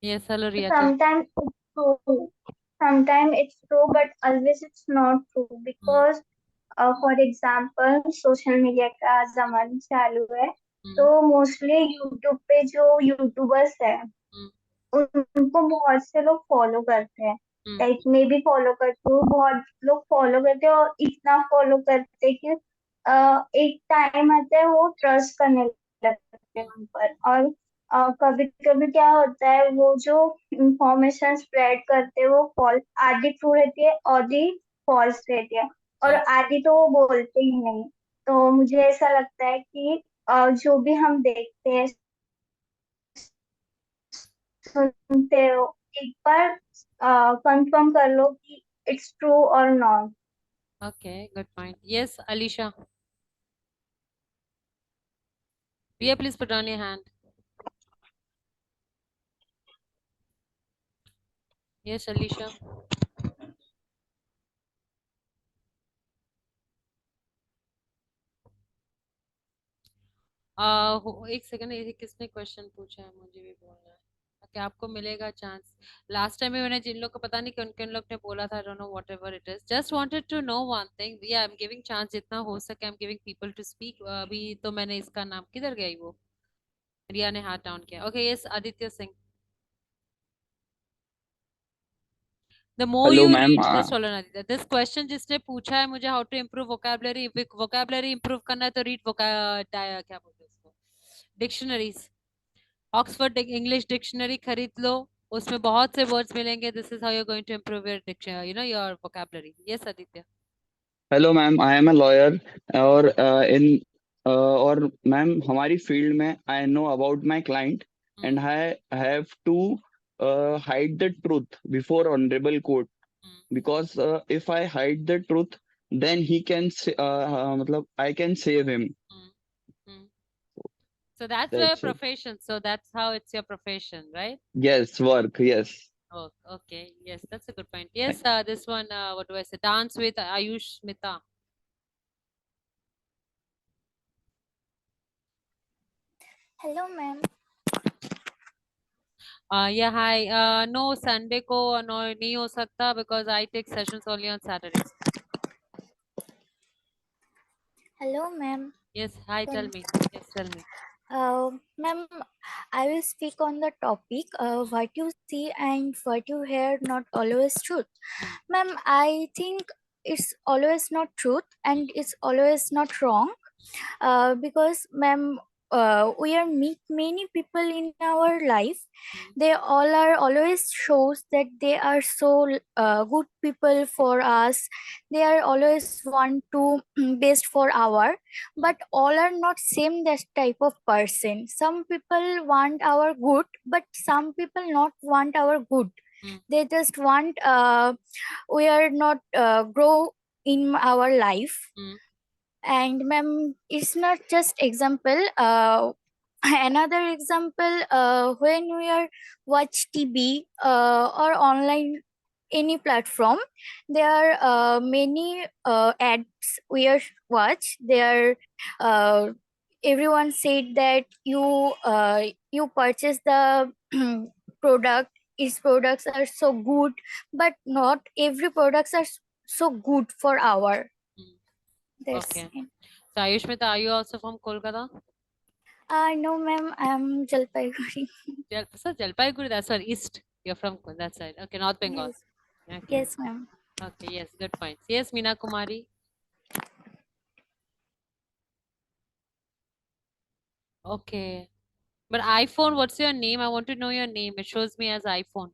Yes, hello, Ria. Sometimes it's true. Sometimes it's true, but always it's not true because, for example, social media का जमाना चालू है, तो mostly YouTube पे जो YouTubers है उनको बहुत से लोग फॉलो करते हैं, लाइक मैं भी फॉलो करती हूँ, बहुत लोग फॉलो करते हैं और इतना फॉलो करते हैं कि एक टाइम आता है वो ट्रस्ट करने लगते हैं उन पर, और कभी कभी क्या होता है वो जो इंफॉर्मेशन स्प्रेड करते हैं वो फॉल्स, आधी ट्रू रहती है आधी फॉल्स रहती है, और आधी तो वो बोलते ही नहीं. तो मुझे ऐसा लगता है कि जो भी हम देखते हैं सुनते हो, एक बार कंफर्म कर लो कि इट्स ट्रू और not. Okay, good point. Yes, Alicia. Ria, please put on your hand. Yes, Alicia. एक सेकंड, ये किसने क्वेश्चन पूछा है, मुझे भी बोलना है. कि आपको मिलेगा चांस। लास्ट टाइम में मैंने जिन लोग को पता नहीं कि उन लोग ने बोला था, don't know whatever it is, just wanted to know one thing, yeah I am giving chance जितना हो सके, I am giving people to speak. अभी तो मैंने इसका नाम, किधर गई वो, रिया ने हाथ डाउन किया। Okay yes Aditya Singh. The more hello you ma'am read, just hold on Aditya, this question जिसने पूछा है मुझे how to improve vocabulary, vocabulary improve करना है तो read क्या बोलते हैं उसको, dictionaries, Oxford English dictionary खरीद लो, उसमें बहुत से words मिलेंगे। This is how you're going to improve your dictionary, your vocabulary. Yes Aditya. Hello ma'am, I am a lawyer और इन और मैम हमारी फील्ड में I know about my client and I have to hide the truth before honourable court because if I hide the truth then he can मतलब I can save him. So that's your That's it. profession, so that's how it's your profession, right? Yes, work, yes. Oh, okay, yes, that's a good point. Yes, this one, what do I say, dance with Ayush Mita. Hello, ma'am. Yeah, hi. No, Sunday को no नहीं हो सकता because I take sessions only on Saturdays. Hello, ma'am. Yes, hi. Tell me. Yes, tell me. Ma'am, I will speak on the topic what you see and what you hear not always truth. Ma'am, I think it's always not truth and it's always not wrong because ma'am, we are meet many people in our life. They all are always shows that they are so good people for us. They are always want to best for our, but all are not same that type of person. Some people want our good, but some people not want our good. They just want we are not grow in our life. And ma'am, it's not just example. Another example, when we are watch TV or online any platform, there are many ads we are watch. There, everyone said that you purchase the product. Its products are so good, but not every products are so good for our. That's Okay. it. So Ayush Mehta, are you also from Kolkata? No, ma'am. I'm Jalpaiguri. Jalpaiguri, that's right. East. You're from that side. Okay, North Bengal. Yes. Okay. Yes, ma'am. Okay, yes, good points. Yes, Meena Kumari. Okay. But iPhone, what's your name? I want to know your name. It shows me as iPhone.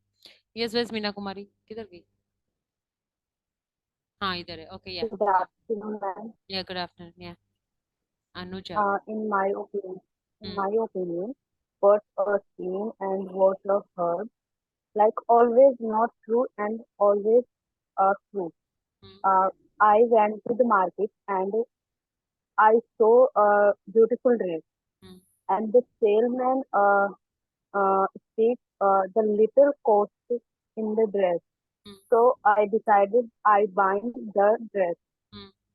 Yes, where's Meena Kumari? किधर गई? हाँ इधर है. Okay, yeah. Good afternoon, ma'am. Yeah, good afternoon. Yeah. Anuja. In my opinion, what are seen and what are heard, like always not true and always true. I went to the market and I saw a beautiful dress, and the salesman speaks the little cost in the dress. So I decided I buy the dress,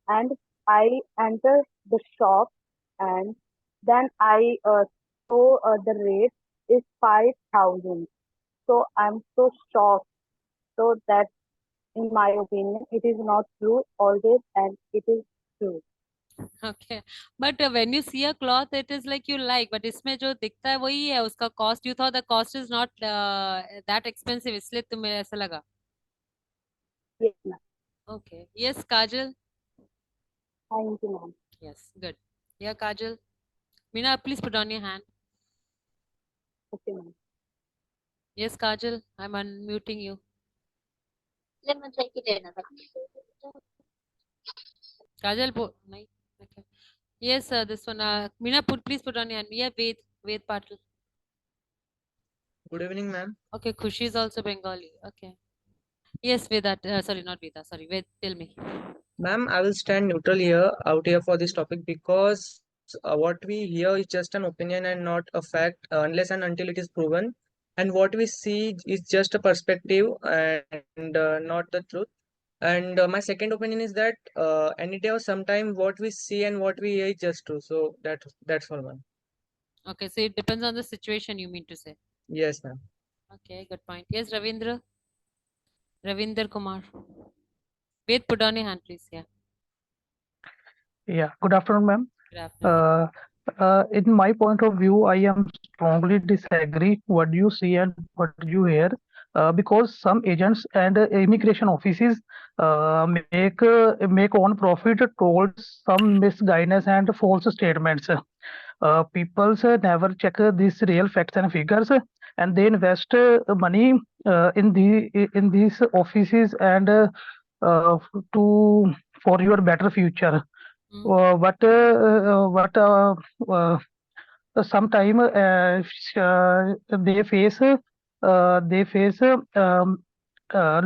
and I enter the shop, and then I saw the rate is 5,000. So I'm so shocked. So that, in my opinion, it is not true always, and it is true. Okay, but when you see a cloth, it is like you like, but इसमें जो दिखता है वही है उसका cost. You thought the cost is not that expensive, इसलिए तुम्हें ऐसा लगा. Yes, ma'am. Okay. Yes, Kajal. Thank you, ma'am. Yes, good. Yeah, Kajal. Meena, please put on your hand. Okay, ma'am. Yes, Kajal, I'm unmuting you. Kajal, nahi. Okay. Yes, this one. Meena, please put on your hand. Yeah, Ved Patil. Good evening, ma'am. Okay, Khushi is also Bengali. Okay. Yes, Veda. Sorry, not Veda. Sorry, Ved. Tell me. Ma'am, I will stand neutral here, out here for this topic because what we hear is just an opinion and not a fact unless and until it is proven. And what we see is just a perspective and not the truth. And my second opinion is that any day or sometime what we see and what we hear is just true. So that's all, ma'am. Okay, so it depends on the situation, you mean to say. Yes, ma'am. Okay, good point. Yes, Ravinder Kumar. Wait, put down your hand, please. Yeah. Yeah, good afternoon, ma'am. Good afternoon. In my point of view, I am strongly disagree what you see and what you hear, because some agents and immigration offices make on profit told some misguidance and false statements. People never check these real facts and figures, and they invest money in these offices and to for your better future. But sometime they face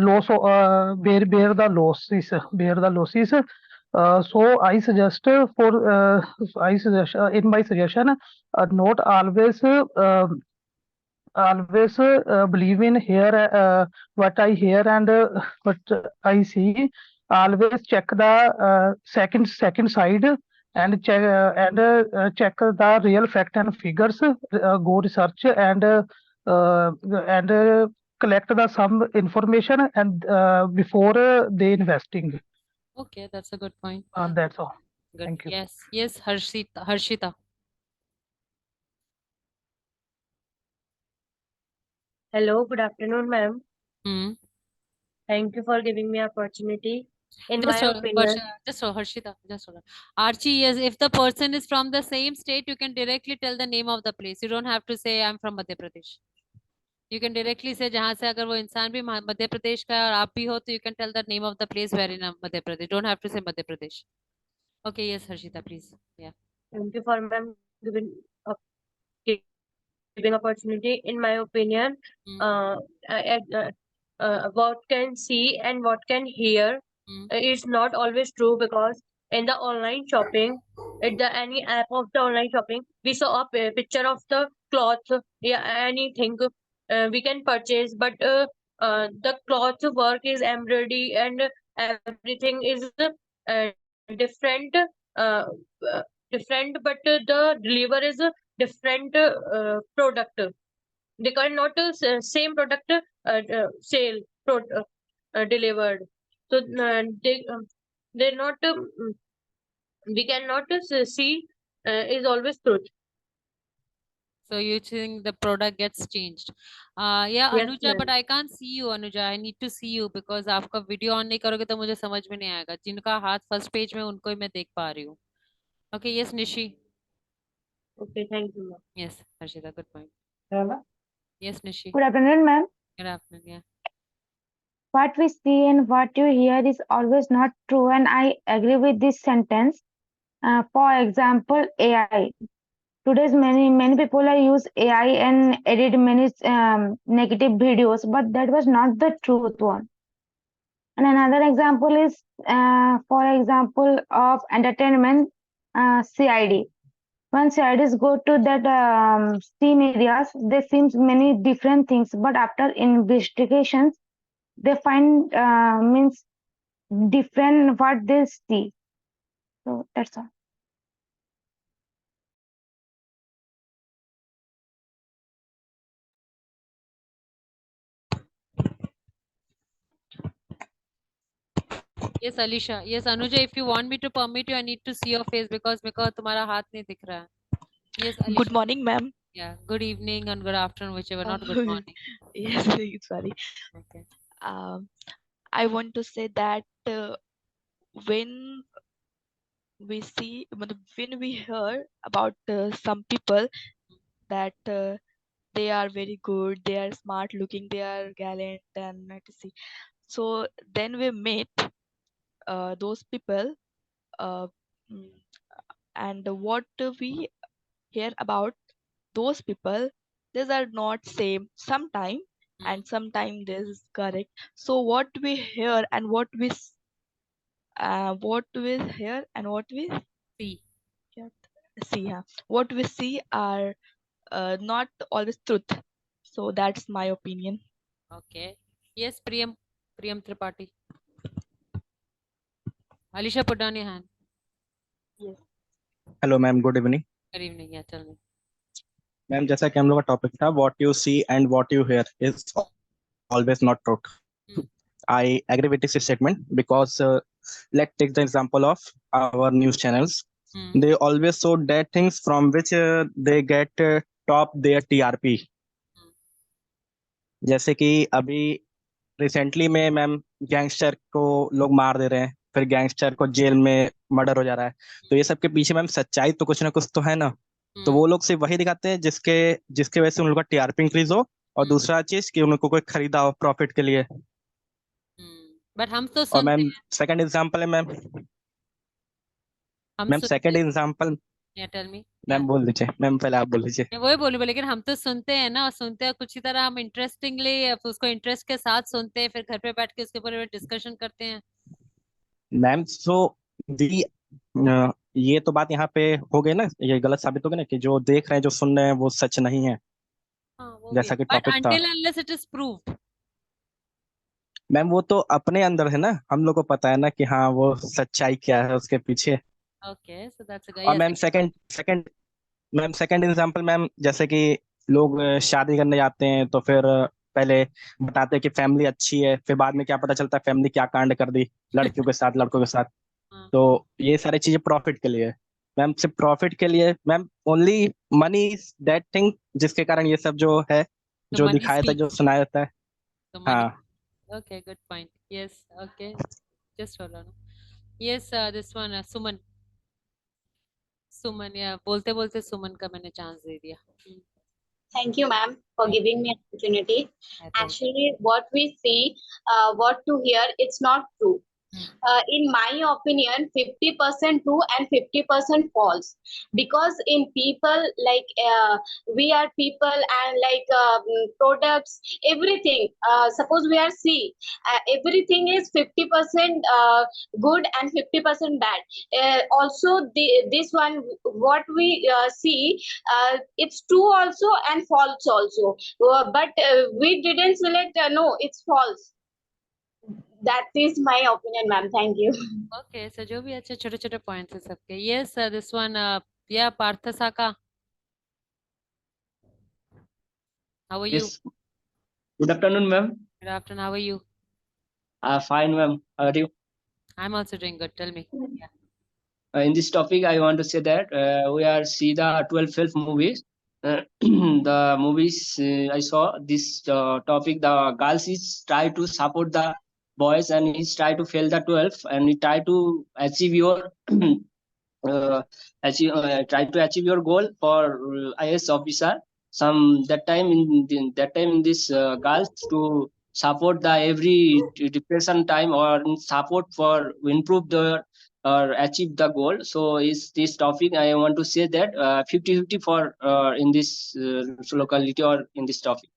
loss bear the losses. So I suggest in my suggestion, not always believe in hear what I hear and what I see. Always check the second side and check the real fact and figures. Go research and collect the some information and before they investing. Okay, that's a good point. That's all. Good. Thank you. Yes, Harshita. Hello, good afternoon, ma'am. Hmm. Thank you for giving me opportunity. In Just my hold, opinion, Harshita, just hold on. Archie, yes, if the person is from the same state, you can directly tell the name of the place. You don't have to say I'm from Madhya Pradesh. You can directly say जहाँ से अगर वो इंसान भी मध्य प्रदेश का है और आप भी हो तो you can tell the name of the place where in Madhya Pradesh. Don't have to say Madhya Pradesh. Okay, yes, Harshita, please. Yeah. thank you for ma'am giving opportunity. In my opinion, what can see and what can hear is not always true, because in the online shopping, at the any app of the online shopping, we saw a picture of the cloth, yeah, anything we can purchase, but the cloth work is embroidery and everything is different, uh, different, but the deliver is a different product. They cannot same product sale delivered. So they're not we cannot see is always truth. So you think the product gets changed? Yeah, Yes, Anuja, ma'am. but I can't see you, Anuja. I need to see you because आपका video on नहीं करोगे तो मुझे समझ में नहीं आएगा. जिनका हाथ फर्स्ट पेज में उनको ही मैं देख पा रही हूँ. Okay, yes, Nishi. Okay, thank you, ma'am. Yes, Harshita, good point. Hello. Yes, Nishi. Good afternoon, ma'am. Good afternoon. Yeah. What we see and what you hear is always not true, and I agree with this sentence. For example, AI. Today's many people are use AI and edit many negative videos, but that was not the truth one. And another example is, for example, of entertainment, CID. When CIDs go to that scene areas, they seems many different things, but after investigations, they find means different what they see. So that's all. Yes, Alisha. Yes, Anuja, if you want me to permit you, I need to see your face because तुम्हारा हाथ नहीं दिख रहा है. Yes, Alisha. Good morning, ma'am. Yeah, good evening and good afternoon, whichever, not good morning. Yes, sorry. Okay. I want to say that when we see, when we hear about some people that they are very good, they are smart looking, they are gallant, and etc. So then we meet those people, mm, and what we hear about those people, these are not same sometime, and sometime this is correct. So what we hear and what we hear and what we see, what we see are not always truth. So that's my opinion. Okay. Yes, Priyam Tripathi. Alisha, put down your hand. Yes. Hello, ma'am. Good evening. Good evening. Yeah, tell me. Ma'am जैसा कि हम लोग का topic था what you see and what you hear is always not truth. I agree with this statement because let's take the example of our news channels. They always show that things from which they get top their TRP. जैसे कि अभी recently में ma'am gangster को लोग मार दे रहे हैं, फिर गैंगस्टर को जेल में मर्डर हो जा रहा है, तो ये सब के पीछे मैम सच्चाई तो कुछ ना कुछ तो है ना। तो वो लोग सिर्फ वही दिखाते हैं जिसके जिसके वजह से उन लोग का टीआरपी इंक्रीज हो, और दूसरा चीज कि उनको कोई खरीदा हो प्रॉफिट के लिए। बट हम तो और सुनते मैम हैं, सेकंड एग्जांपल है मैम हम मैम सुनते सेकंड हैं। एग्जांपल या टेल मी। मैम बोल दीजिए, मैम पहले आप बोल दीजिए। मैं वही बोलूँ, लेकिन हम तो सुनते हैं ना, और सुनते हैं कुछ ही तरह, हम इंटरेस्टिंगली उसको इंटरेस्ट के साथ सुनते हैं, फिर घर पे बैठ के उसके ऊपर डिस्कशन करते हैं। मैम सो दी ये तो बात यहाँ पे हो गई ना, ये गलत साबित हो गया ना कि जो देख रहे हैं जो सुन रहे हैं वो सच नहीं है, हाँ वो भी जैसा है, कि बट टॉपिक था। Until unless it is proved. Ma'am वो तो अपने अंदर है ना, हम लोग को पता है ना कि हाँ वो सच्चाई क्या है उसके पीछे। ओके, सो दैट्स अ और yes. Ma'am second second ma'am second example ma'am, जैसे कि लोग शादी करने जाते हैं तो फिर पहले बताते हैं कि फैमिली अच्छी है, फिर बाद में क्या पता चलता है फैमिली क्या कांड कर दी लड़कियों के साथ लड़कों के साथ। तो ये सारी चीजें प्रॉफिट के लिए है मैम, सिर्फ प्रॉफिट के लिए ma'am. Only money is that thing जिसके कारण ये सब जो है तो जो मनी दिखाया था जो स्पीक्स, सुनाया जाता है। तो मनी। हाँ Okay, good point. Yes, okay. Just hold on. Yes, this one, Suman. Suman, yeah. बोलते बोलते सुमन का मैंने चांस दे दिया। Thank you, ma'am, for giving me an opportunity. Actually, what we see, what to hear, it's not true. In my opinion, 50% true and 50% false. Because in people, like we are people and like products, everything. Suppose we are C, everything is 50% good and 50% bad. Also, this one, what we see, it's true also and false also. But we didn't select. No, it's false. That is my opinion, ma'am. Thank you. Okay, so जो भी अच्छे छोटे छोटे points है सबके। Yes, this one, yeah, Partha Saka. How are you? Yes. Good afternoon, ma'am. Good afternoon. How are you? Fine, ma'am. How are you? I'm also doing good. Tell me. Yeah. In this topic, I want to say that we are see the 12 movies. The movies I saw this topic. The girls is try to support the boys and he's try to fail the 12 and he try to achieve your try to achieve your goal for IS officer. Some that time in this girls to support the every depression time or support for improve the or achieve the goal. So is this topic I want to say that 50-50 for in this locality or in this topic.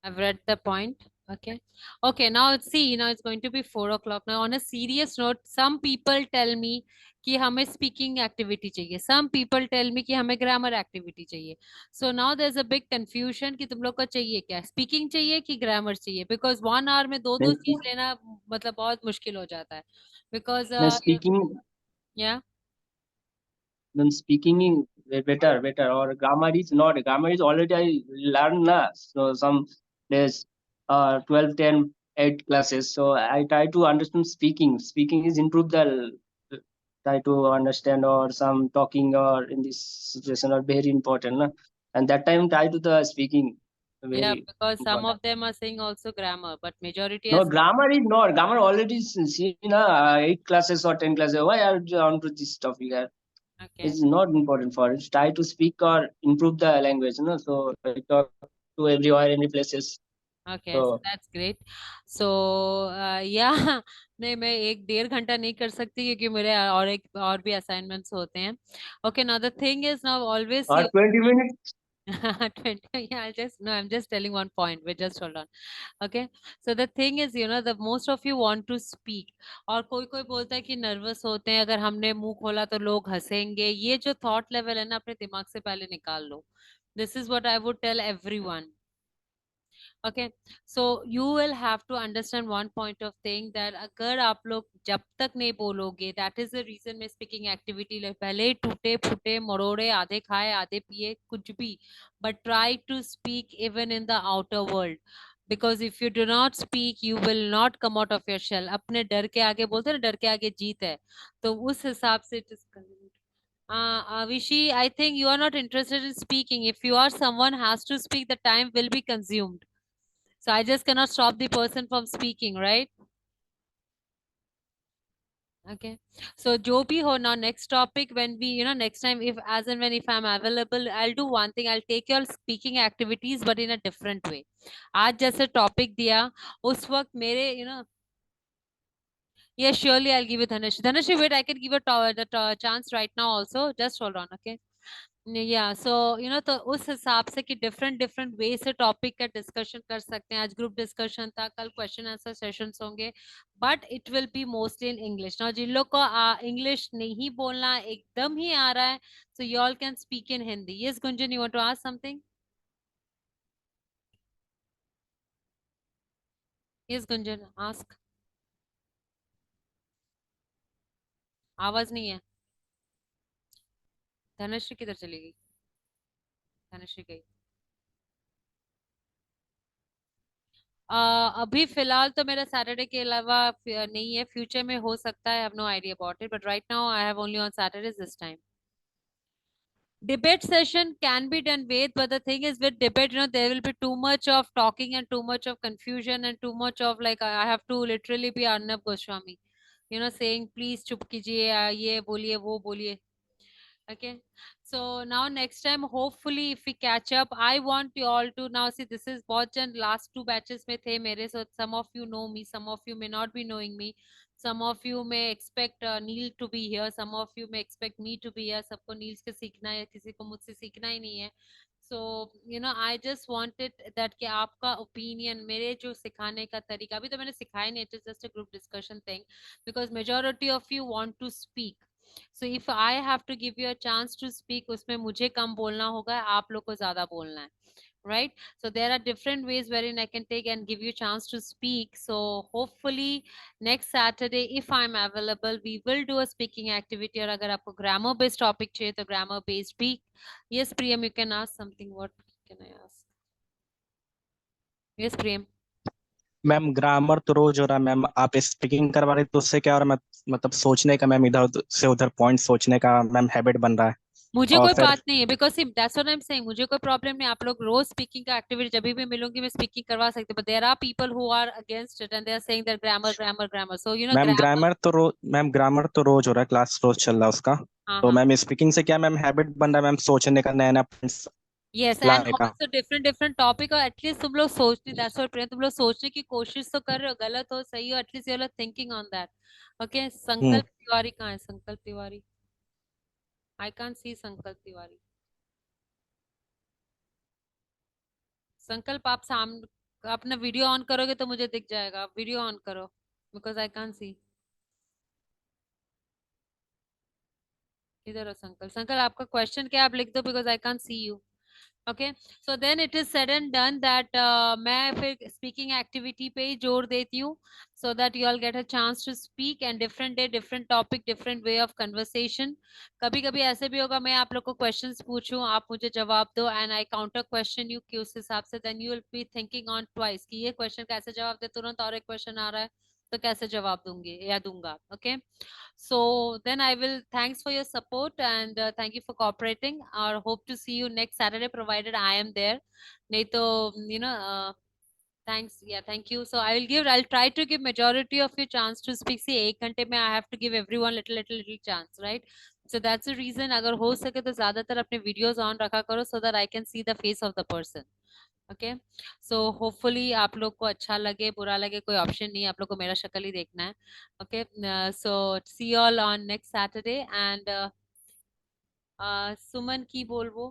I've read the point. Okay. Okay, now see, now it's going to be 4 o'clock. Now, on a serious note, some people tell me कि हमें speaking activity चाहिए. Some people tell me कि हमें grammar activity चाहिए. So now there's a big confusion कि तुम लोग को चाहिए क्या? Speaking चाहिए कि grammar चाहिए? Because 1 hour में दो चीज लेना मतलब बहुत मुश्किल हो जाता है. Because Speaking yeah. then speaking in better or grammar is not grammar is already I learned na. So some days 12 10 8 classes, so I try to understand speaking is improve the try to understand or some talking or in this situation are very important na? And that time try to the speaking Yeah, very because some important. of them are saying also grammar, but majority No, are grammar is not grammar already seen 8 classes or 10 classes. Why are you on to this topic here? okay. It's not important for it. Try to speak or improve the language, you know. So I talk to everywhere, any places. Okay, so So that's great. So yeah, नहीं मैं 1-1.5 घंटा नहीं कर सकती क्योंकि मेरे और भी assignments होते हैं. Okay, now the thing is now always or 20 minutes. 20, yeah, I'm just telling one point. Wait, just hold on. Okay. So the thing is, the most of you want to speak. और कोई कोई बोलता है कि nervous होते हैं, अगर हमने मुंह खोला तो लोग हंसेंगे. ये जो थॉट लेवल है ना, अपने दिमाग से पहले निकाल लो. This is what I would tell everyone. Okay, so you will have to understand one point of thing that अगर आप लोग जब तक नहीं बोलोगे, that is the reason मैं speaking activity ले, भले टूटे फूटे मरोड़े, आधे खाए आधे पिए कुछ भी, but try to speak even in the outer world, because if you do not speak you will not come out of your shell. अपने डर के आगे बोलते हैं ना, डर के आगे जीत है, तो उस हिसाब से Avishi, I think you are not interested in speaking. If you are someone has to speak, the time will be consumed. So I just cannot stop the person from speaking, right? Okay. So जो भी हो, now next topic, when we, next time, if as and when if I'm available, I'll do one thing. I'll take your speaking activities, but in a different way. आज जैसे topic दिया, उस वक्त मेरे, yes, surely I'll give you Dhanush. Dhanush, wait, I can give you the chance right now also. Just hold on, okay? Yeah, so तो उस हिसाब से कि different वे से टॉपिक का डिस्कशन कर सकते हैं. आज ग्रुप डिस्कशन था, कल क्वेश्चन आंसर सेशंस होंगे, but it will be mostly in English. Now जिन लोग को इंग्लिश नहीं बोलना एकदम ही आ रहा है, so you all can speak in Hindi. Yes, Gunjan, you want to ask something? Yes, Gunjan, ask. आवाज नहीं है. धनश्री किधर चली गई? धनश्री गई. अभी फिलहाल तो मेरा सैटरडे के अलावा नहीं है. फ्यूचर में हो सकता है. I have no idea about it, but right now I have only on Saturdays this time. Debate session can be done with, but the thing is with debate, there will be too much of talking and too much of confusion and too much of like I have to literally be Arnab Goswami, saying please chup kijiye, ye boliye, wo boliye. Okay, so now next time hopefully if we catch up, I want you all to now see this is what last 2 batches mein the mere, so some of you know me, some of you may not be knowing me, some of you may expect Neil to be here, some of you may expect me to be here. सबको Neil से सीखना है, किसी को मुझसे सीखना ही नहीं है. So I just wanted that कि आपका opinion, मेरे जो सिखाने का तरीका, अभी तो मैंने सिखाया नहीं, it is just a group discussion thing, because majority of you want to speak. So if I have to give you a chance to speak, उसमें मुझे कम बोलना होगा, आप लोग को ज़्यादा बोलना है, right? So there are different ways wherein I can take and give you chance to speak. So hopefully next Saturday, if I'm available, we will do a speaking activity. और अगर आपको grammar based topic चाहिए तो grammar based भी. Yes, Priyam, you can ask something. What can I ask? Yes, Priyam. Ma'am grammar तो रोज हो रहा है मैम, आप स्पीकिंग करवा रहे तो उससे क्या हो रहा है, मतलब सोचने का मैम, इधर से उधर पॉइंट सोचने का मैम हैबिट बन रहा है. मुझे और कोई फिर बात नहीं है, because that's what I am saying, मुझे कोई प्रॉब्लम नहीं. आप लोग रोज स्पीकिंग का एक्टिविटी जब भी मिलूंगी मैं स्पीकिंग करवा सकती हूं, but there are people who are against it and they are saying that grammar. So ma'am grammar. Grammar तो रोज हो रहा है, क्लास रोज चल रहा है उसका. हाँ तो हाँ. मैम स्पीकिंग से क्या मैम हैबिट बन रहा है मैम, सोचने का, नया नया पॉइंट्स यस, एंड लाने का. ऑल्सो डिफरेंट टॉपिक, और एटलीस्ट तुम लोग सोचने, दैट्स व्हाट तुम लोग सोचने की कोशिश तो कर रहे हो, गलत हो सही हो, at least you are thinking on that. Okay, Sankalp Tiwari कहाँ है? संकल्प तिवारी, आई कांट सी संकल्प तिवारी. संकल्प, आप सामने अपना वीडियो ऑन करोगे तो मुझे दिख जाएगा. आप वीडियो ऑन करो, बिकॉज आई कांट सी. इधर हो संकल्प. संकल्प आपका क्वेश्चन क्या, आप लिख दो, because I can't see you. Okay, so then it is said and done that मैं फिर speaking activity पे ही जोर देती हूँ, so that you all get a chance to speak, and different day different topic different way of conversation. कभी कभी ऐसे भी होगा मैं आप लोग को questions पूछूं, आप मुझे जवाब दो, and I counter question you कि उस हिसाब से then you will be thinking on twice कि ये question कैसे जवाब दे, तुरंत और एक question आ रहा है तो कैसे जवाब दूंगी या दूंगा. Okay, so then I will thanks for your support, and thank you for cooperating. I hope to see you next Saturday provided I am there. नहीं तो thanks. Yeah, thank you. So I'll try to give majority of you chance to speak. See, 1 घंटे में I have to give everyone little chance, right? So that's the reason. अगर हो सके तो ज़्यादातर अपने videos on रखा करो, so that I can see the face of the person. Okay, so hopefully आप लोग को अच्छा लगे, बुरा लगे, कोई ऑप्शन नहीं, आप लोग को मेरा शक्ल ही देखना है. Okay, so see you all on next Saturday, and सुमन की बोल वो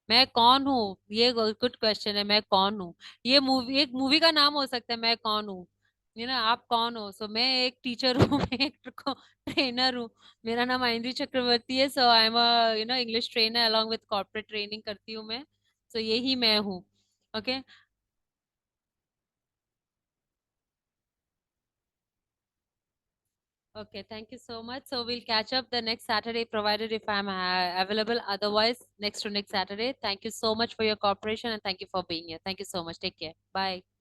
मैं कौन हूँ, ये गुड क्वेश्चन है। मैं कौन हूँ, ये मूवी, एक मूवी का नाम हो सकता है, मैं कौन हूँ। आप कौन हो? सो मैं एक टीचर हूँ, मैं एक ट्रेनर हूँ। मेरा नाम आइंद्री चक्रवर्ती है। So I am English trainer along with corporate training करती हूँ मैं। सो यही मैं हूँ। Okay. Okay, thank you so much. So we'll catch up the next Saturday, provided if I'm available. Otherwise, next to next Saturday. Thank you so much for your cooperation and thank you for being here. Thank you so much. Take care. Bye.